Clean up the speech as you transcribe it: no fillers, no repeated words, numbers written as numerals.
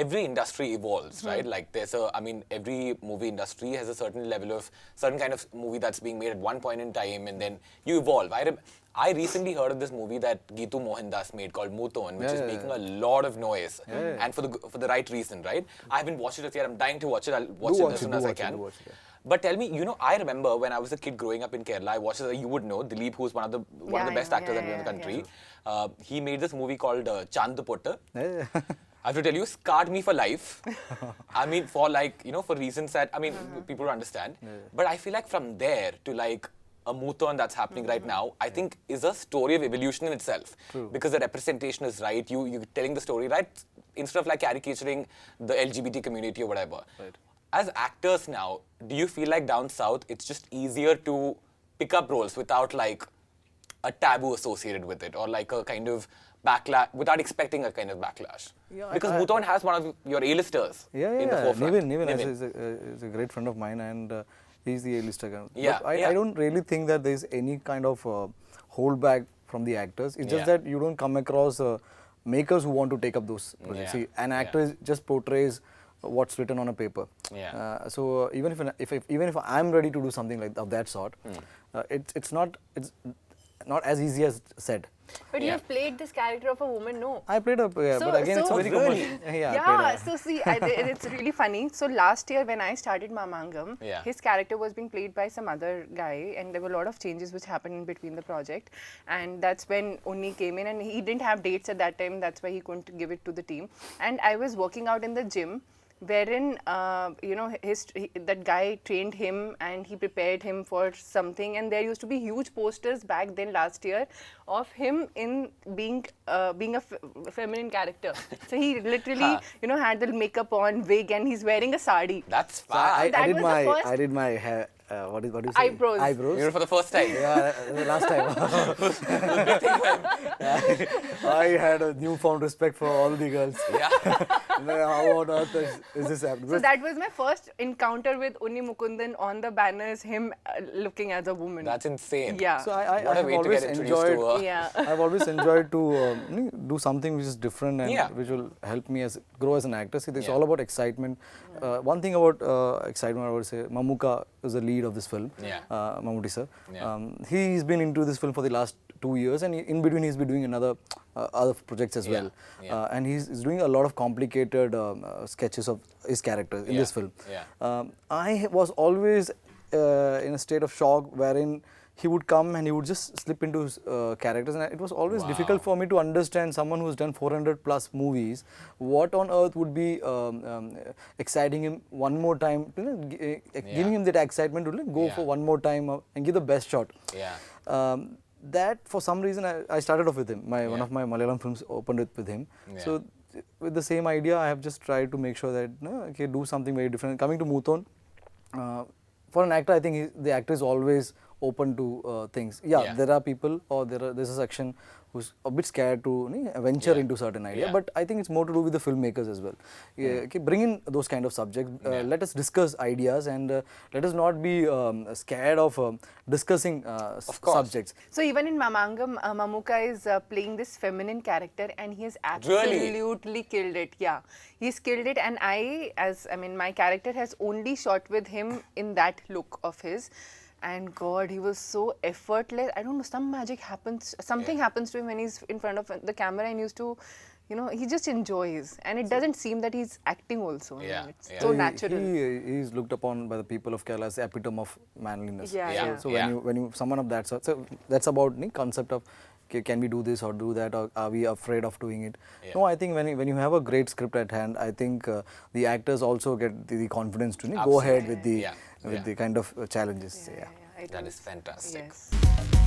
every industry evolves, right? Like every movie industry has a certain kind of movie that's being made at one point in time, and then you evolve. I recently heard of this movie that Geetu Mohandas made called Mukundan, which is making a lot of noise, and for the right reason, right? I haven't watched it yet. I'm dying to watch it. I'll watch it as soon as I can. But tell me, I remember when I was a kid growing up in Kerala, I watched it. You would know Dilip, who's one of the best actors in the country. He made this movie called Chand Potta. I have to tell you, scarred me for life. I mean, for for reasons that people don't understand. But I feel like from there to a Mukundan that's happening right now, I think is a story of evolution in itself. True. Because the representation is right. You're telling the story right instead of caricaturing the LGBT community or whatever. Right. As actors now, do you feel like down south it's just easier to pick up roles without a taboo associated with it, or a kind of backlash, without expecting a kind of backlash? Yeah, because Mukundan has one of your A-listers in the forefront. Nivin is a great friend of mine, and he's the A-lister guy. Yeah, But I don't really think that there's any kind of holdback from the actors. It's just that you don't come across makers who want to take up those projects. See, an actor just portrays what's written on a paper. So even if I'm ready to do something of that sort, it's not as easy as said. But you have played this character of a woman, no? I played but again it's very commercial. So see, it's really funny. So last year when I started Mamangam, his character was being played by some other guy, and there were a lot of changes which happened in between the project. And that's when Unni came in, and he didn't have dates at that time. That's why he couldn't give it to the team. And I was working out in the gym, wherein that guy trained him and he prepared him for something, and there used to be huge posters back then last year of him in being a feminine character. So he literally had the makeup on, wig, and he's wearing a sari. That's fun. I did my hair. What do you say? Eyebrows. You know, for the first time. Yeah, the last time. I had a newfound respect for all the girls. How on earth is this happening? So that was my first encounter with Unni Mukundan on the banners, him looking as a woman. That's insane. Yeah. So I what a way to get introduced to her. I've always enjoyed to do something which is different and which will help me grow as an actor. See, it's all about excitement. One thing about excitement, I would say, Mammootty is the lead of this film, Mammootty sir. He's been into this film for the last 2 years, and in between he's been doing other projects as well. And he's doing a lot of complicated sketches of his characters in this film. I was always in a state of shock wherein he would come and he would just slip into his characters, and it was always difficult for me to understand someone who's done 400 plus movies, what on earth would be exciting him one more time, giving him that excitement to go for one more time and give the best shot. That for some reason I started off with him. One of my Malayalam films opened it with him. So with the same idea, I have just tried to make sure that do something very different. Coming to Mukundan, for an actor, I think the actor is always open to things. There are people, or there's a section who's a bit scared to venture into certain idea, but I think it's more to do with the filmmakers as well. Bring in those kind of subjects, let us discuss ideas, and let us not be scared of discussing subjects. So even in Mamangam, Mammootty is playing this feminine character, and he has absolutely killed it. He's killed it, and my character has only shot with him in that look of his. And God, he was so effortless. I don't know, some magic happens, something happens to him when he's in front of the camera, and he used to, he just enjoys. And it doesn't seem that he's acting also. It's so natural. He's looked upon by the people of Kerala as the epitome of manliness. So when you someone of that sort, so that's about the concept of, can we do this or do that, or are we afraid of doing it? No, I think when you have a great script at hand, I think the actors also get the confidence to go ahead with the kind of challenges. That is fantastic. Yes.